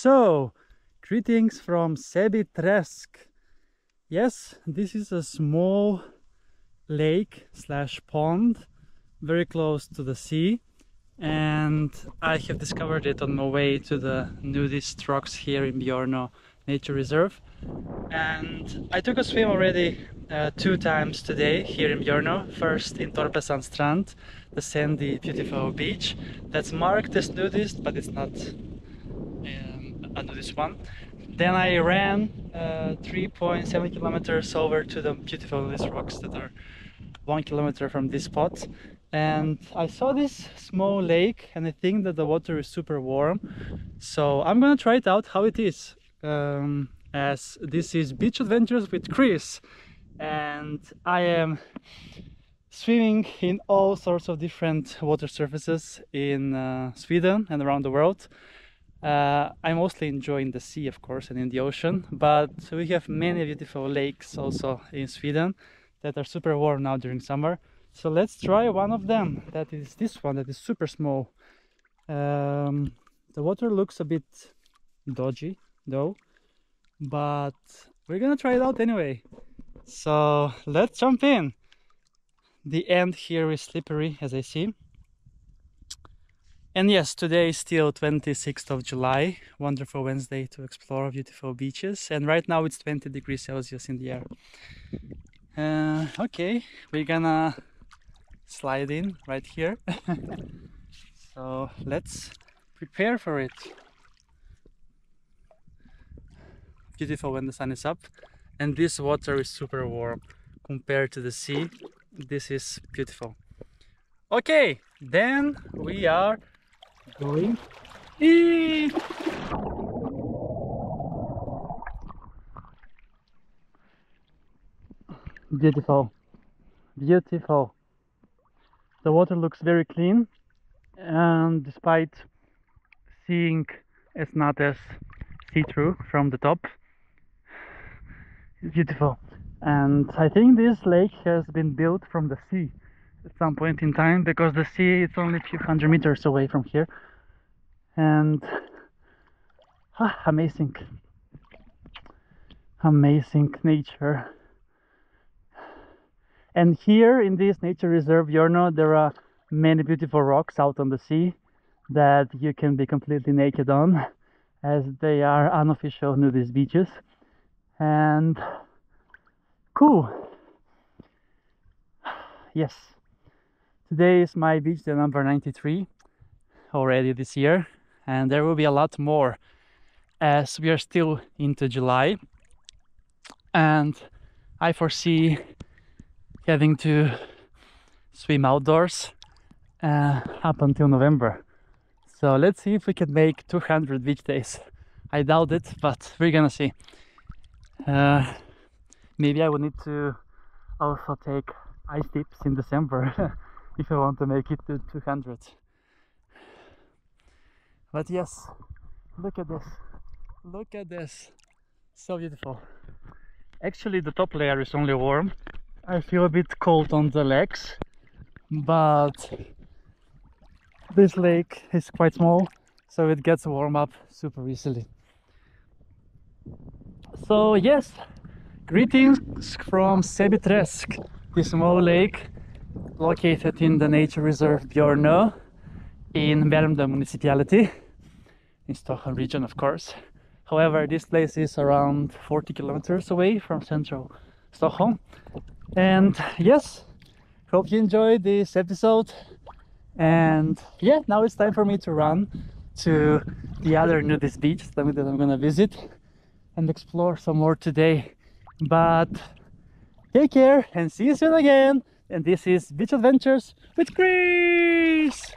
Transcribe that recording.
So, greetings from Ramviskträsk. Yes, this is a small lake slash pond very close to the sea, and I have discovered it on my way to the nudist rocks here in Björnö Nature Reserve. And I took a swim already 2 times today here in Björnö. First in Torpesand Strand, the sandy beautiful beach that's marked as nudist, but it's not a nudist one. Then I ran 3.7 kilometers over to the beautiful nudist rocks that are 1 kilometer from this spot, and I saw this small lake, and I think that the water is super warm, so I'm gonna try it out how it is, as this is Beach Adventures with Chris, and I am swimming in all sorts of different water surfaces in Sweden and around the world. I'm mostly enjoying the sea, of course, and in the ocean, but we have many beautiful lakes also in Sweden that are super warm now during summer. So let's try one of them. That is this one that is super small. The water looks a bit dodgy though, but we're gonna try it out anyway. So let's jump in. The end here is slippery, as I see. And yes, today is still 26th of July, wonderful Wednesday to explore beautiful beaches, and right now it's 20 degrees Celsius in the air. Okay, we're gonna slide in right here. So let's prepare for it. Beautiful when the sun is up, and this water is super warm compared to the sea. This is beautiful. Okay, then we are going in. Beautiful, beautiful. The water looks very clean, and despite seeing it's not as see-through from the top, it's beautiful. And I think this lake has been built from the sea at some point in time, because the sea is only a few hundred meters away from here. And amazing, amazing nature. And here in this nature reserve Björnö, there are many beautiful rocks out on the sea that you can be completely naked on, as they are unofficial nudist beaches. And cool. Yes, today is my beach day number 93 already this year, and there will be a lot more as we are still into July, and I foresee having to swim outdoors up until November. So let's see if we can make 200 beach days. I doubt it, but we're gonna see. Maybe I will need to also take ice dips in December if I want to make it to 200. But yes, look at this, look at this, so beautiful. Actually the top layer is only warm. I feel a bit cold on the legs, but this lake is quite small, so it gets warm up super easily. So yes, greetings from Ramviskträsk, this small lake located in the nature reserve Björnö in Värmdö Municipality in Stockholm region, of course. However, this place is around 40 kilometers away from central Stockholm. And yes, hope you enjoyed this episode. And yeah, now it's time for me to run to the other nudist beach that I'm gonna visit and explore some more today. But take care and see you soon again. And this is Beach Adventures with Chris.